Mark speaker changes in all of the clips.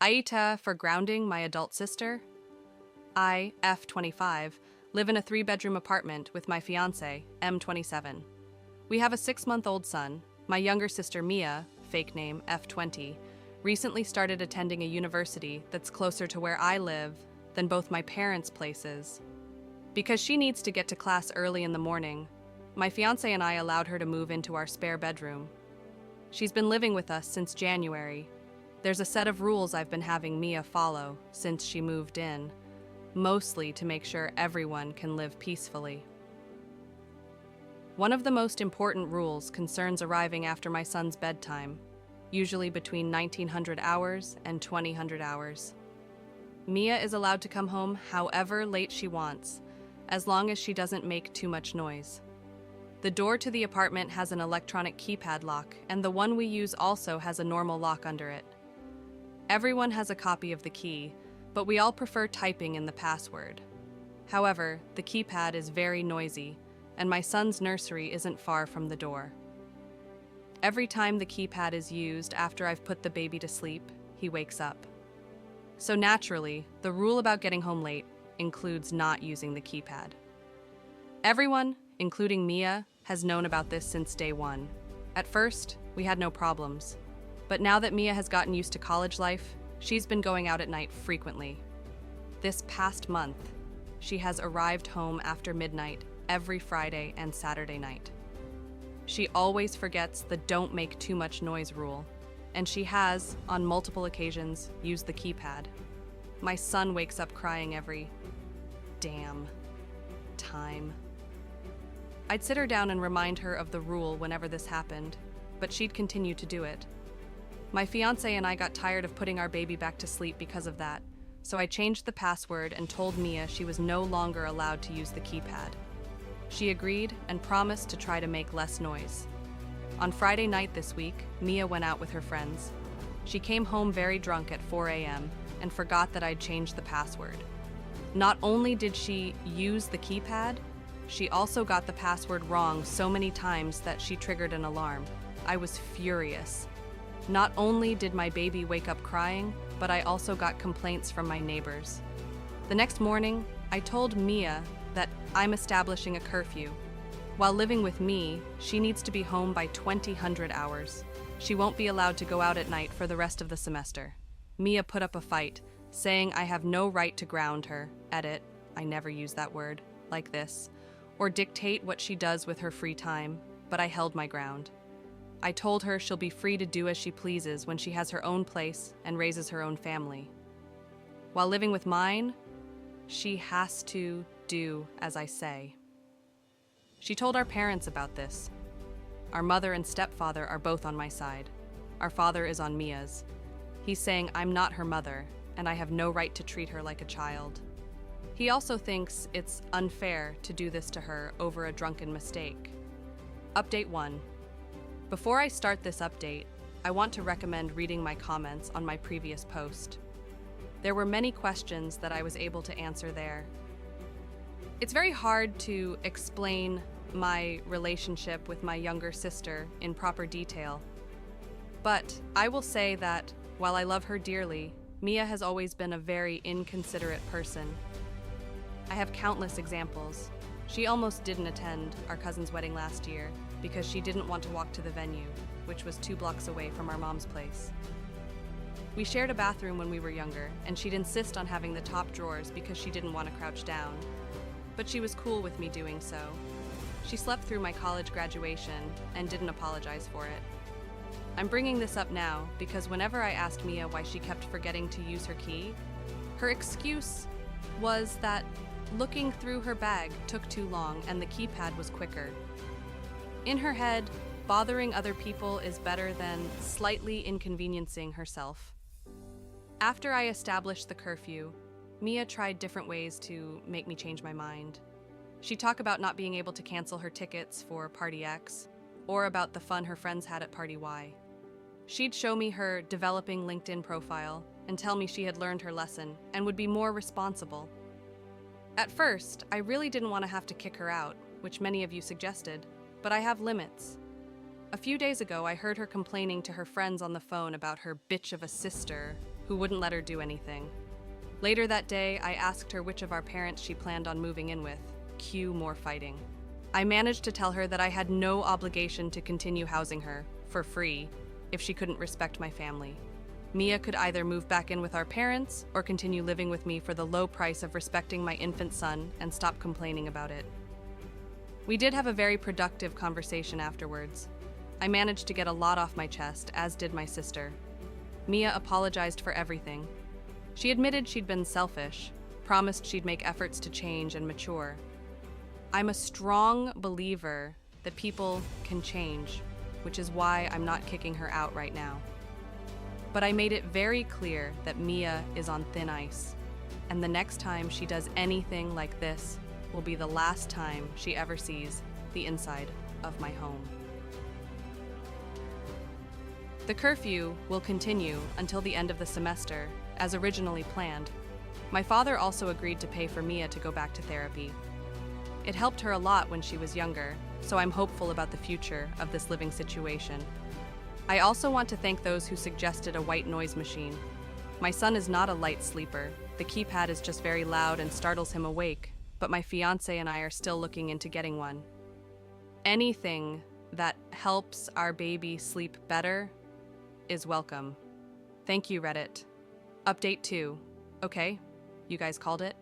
Speaker 1: AITA for grounding my adult sister. I, F25, live in a 3-bedroom apartment with my fiancé, M27. We have a 6-month-old son. My younger sister, Mia, fake name F20, recently started attending a university that's closer to where I live than both my parents' places. Because she needs to get to class early in the morning, my fiancé and I allowed her to move into our spare bedroom. She's been living with us since January. There's a set of rules I've been having Mia follow since she moved in, mostly to make sure everyone can live peacefully. One of the most important rules concerns arriving after my son's bedtime, usually between 1900 hours and 2000 hours. Mia is allowed to come home however late she wants, as long as she doesn't make too much noise. The door to the apartment has an electronic keypad lock, and the one we use also has a normal lock under it. Everyone has a copy of the key, but we all prefer typing in the password. However, the keypad is very noisy, and my son's nursery isn't far from the door. Every time the keypad is used after I've put the baby to sleep, he wakes up. So naturally, the rule about getting home late includes not using the keypad. Everyone, including Mia, has known about this since day one. At first, we had no problems. But now that Mia has gotten used to college life, she's been going out at night frequently. This past month, she has arrived home after midnight every Friday and Saturday night. She always forgets the don't make too much noise rule, and she has, on multiple occasions, used the keypad. My son wakes up crying every damn time. I'd sit her down and remind her of the rule whenever this happened, but she'd continue to do it. My fiancé and I got tired of putting our baby back to sleep because of that, so I changed the password and told Mia she was no longer allowed to use the keypad. She agreed and promised to try to make less noise. On Friday night this week, Mia went out with her friends. She came home very drunk at 4 a.m. and forgot that I'd changed the password. Not only did she use the keypad, she also got the password wrong so many times that she triggered an alarm. I was furious. Not only did my baby wake up crying, but I also got complaints from my neighbors. The next morning, I told Mia that I'm establishing a curfew. While living with me, she needs to be home by 2000 hours. She won't be allowed to go out at night for the rest of the semester. Mia put up a fight, saying I have no right to ground her, edit, I never use that word, like this, or dictate what she does with her free time, but I held my ground. I told her she'll be free to do as she pleases when she has her own place and raises her own family. While living with mine, she has to do as I say. She told our parents about this. Our mother and stepfather are both on my side. Our father is on Mia's. He's saying I'm not her mother, and I have no right to treat her like a child. He also thinks it's unfair to do this to her over a drunken mistake. Update 1. Before I start this update, I want to recommend reading my comments on my previous post. There were many questions that I was able to answer there. It's very hard to explain my relationship with my younger sister in proper detail, but I will say that while I love her dearly, Mia has always been a very inconsiderate person. I have countless examples. She almost didn't attend our cousin's wedding last year because she didn't want to walk to the venue, which was 2 blocks away from our mom's place. We shared a bathroom when we were younger, and she'd insist on having the top drawers because she didn't want to crouch down. But she was cool with me doing so. She slept through my college graduation and didn't apologize for it. I'm bringing this up now because whenever I asked Mia why she kept forgetting to use her key, her excuse was that looking through her bag took too long and the keypad was quicker. In her head, bothering other people is better than slightly inconveniencing herself. After I established the curfew, Mia tried different ways to make me change my mind. She'd talk about not being able to cancel her tickets for Party X, or about the fun her friends had at Party Y. She'd show me her developing LinkedIn profile and tell me she had learned her lesson and would be more responsible. At first, I really didn't want to have to kick her out, which many of you suggested, but I have limits. A few days ago, I heard her complaining to her friends on the phone about her bitch of a sister who wouldn't let her do anything. Later that day, I asked her which of our parents she planned on moving in with. Cue more fighting. I managed to tell her that I had no obligation to continue housing her, for free, if she couldn't respect my family. Mia could either move back in with our parents or continue living with me for the low price of respecting my infant son and stop complaining about it. We did have a very productive conversation afterwards. I managed to get a lot off my chest, as did my sister. Mia apologized for everything. She admitted she'd been selfish, promised she'd make efforts to change and mature. I'm a strong believer that people can change, which is why I'm not kicking her out right now. But I made it very clear that Mia is on thin ice, and the next time she does anything like this will be the last time she ever sees the inside of my home. The curfew will continue until the end of the semester, as originally planned. My father also agreed to pay for Mia to go back to therapy. It helped her a lot when she was younger, so I'm hopeful about the future of this living situation. I also want to thank those who suggested a white noise machine. My son is not a light sleeper. The keypad is just very loud and startles him awake, but my fiance and I are still looking into getting one. Anything that helps our baby sleep better is welcome. Thank you, Reddit. Update 2. Okay, you guys called it?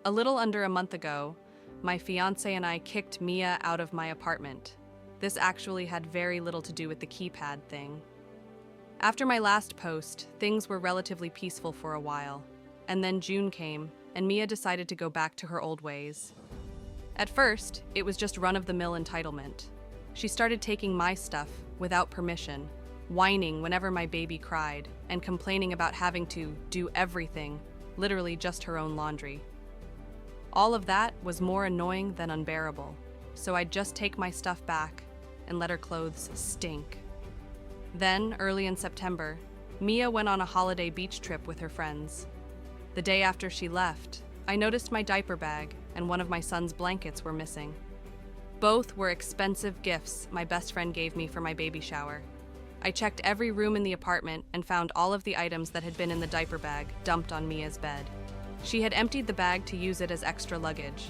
Speaker 1: A little under a month ago, my fiance and I kicked Mia out of my apartment. This actually had very little to do with the keypad thing. After my last post, things were relatively peaceful for a while, and then June came, and Mia decided to go back to her old ways. At first, it was just run-of-the-mill entitlement. She started taking my stuff without permission, whining whenever my baby cried, and complaining about having to do everything, literally just her own laundry. All of that was more annoying than unbearable, so I'd just take my stuff back and let her clothes stink. Then, early in September, Mia went on a holiday beach trip with her friends. The day after she left, I noticed my diaper bag and one of my son's blankets were missing. Both were expensive gifts my best friend gave me for my baby shower. I checked every room in the apartment and found all of the items that had been in the diaper bag dumped on Mia's bed. She had emptied the bag to use it as extra luggage.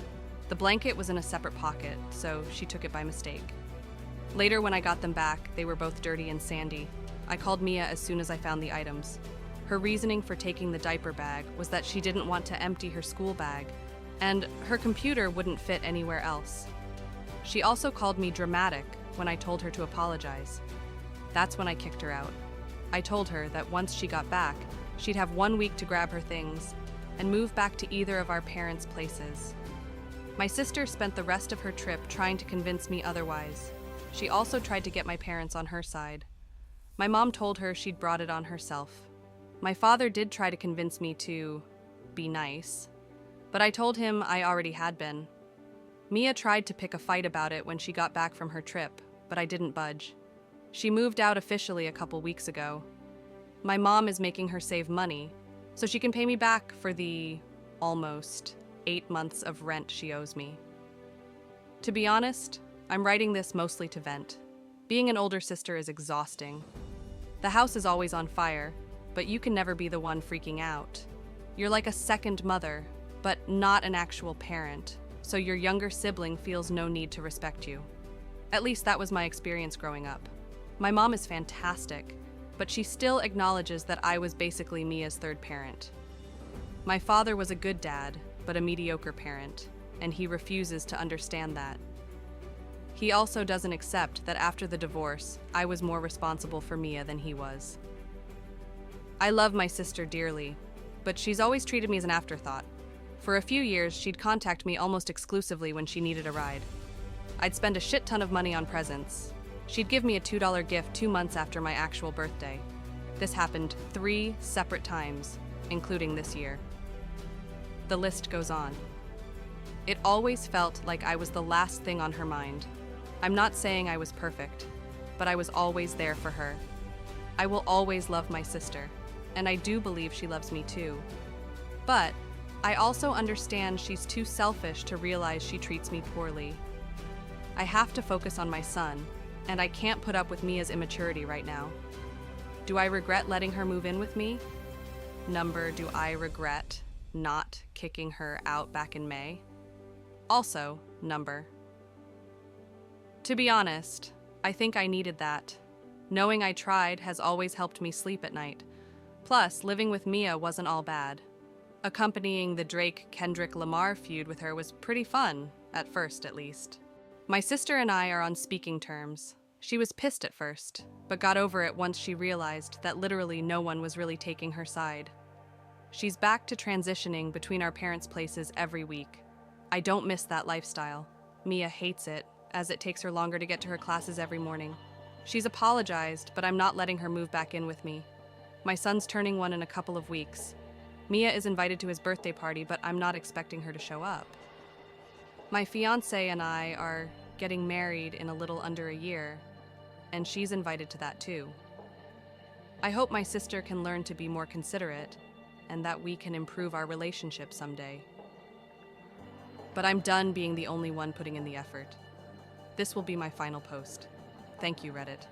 Speaker 1: The blanket was in a separate pocket, so she took it by mistake. Later, when I got them back, they were both dirty and sandy. I called Mia as soon as I found the items. Her reasoning for taking the diaper bag was that she didn't want to empty her school bag, and her computer wouldn't fit anywhere else. She also called me dramatic when I told her to apologize. That's when I kicked her out. I told her that once she got back, she'd have 1 week to grab her things and move back to either of our parents' places. My sister spent the rest of her trip trying to convince me otherwise. She also tried to get my parents on her side. My mom told her she'd brought it on herself. My father did try to convince me to be nice, but I told him I already had been. Mia tried to pick a fight about it when she got back from her trip, but I didn't budge. She moved out officially a couple weeks ago. My mom is making her save money, so she can pay me back for the almost 8 months of rent she owes me. To be honest, I'm writing this mostly to vent. Being an older sister is exhausting. The house is always on fire, but you can never be the one freaking out. You're like a second mother, but not an actual parent, so your younger sibling feels no need to respect you. At least that was my experience growing up. My mom is fantastic, but she still acknowledges that I was basically Mia's third parent. My father was a good dad, but a mediocre parent, and he refuses to understand that. He also doesn't accept that after the divorce, I was more responsible for Mia than he was. I love my sister dearly, but she's always treated me as an afterthought. For a few years, she'd contact me almost exclusively when she needed a ride. I'd spend a shit ton of money on presents. She'd give me a $2 gift 2 months after my actual birthday. This happened 3 separate times, including this year. The list goes on. It always felt like I was the last thing on her mind. I'm not saying I was perfect, but I was always there for her. I will always love my sister, and I do believe she loves me too. But I also understand she's too selfish to realize she treats me poorly. I have to focus on my son, and I can't put up with Mia's immaturity right now. Do I regret letting her move in with me? Number, do I regret not kicking her out back in May? Also, number. To be honest, I think I needed that. Knowing I tried has always helped me sleep at night. Plus, living with Mia wasn't all bad. Accompanying the Drake-Kendrick Lamar feud with her was pretty fun, at first at least. My sister and I are on speaking terms. She was pissed at first, but got over it once she realized that literally no one was really taking her side. She's back to transitioning between our parents' places every week. I don't miss that lifestyle. Mia hates it, as it takes her longer to get to her classes every morning. She's apologized, but I'm not letting her move back in with me. My son's turning 1 in a couple of weeks. Mia is invited to his birthday party, but I'm not expecting her to show up. My fiancé and I are getting married in a little under a year, and she's invited to that too. I hope my sister can learn to be more considerate, and that we can improve our relationship someday. But I'm done being the only one putting in the effort. This will be my final post. Thank you, Reddit.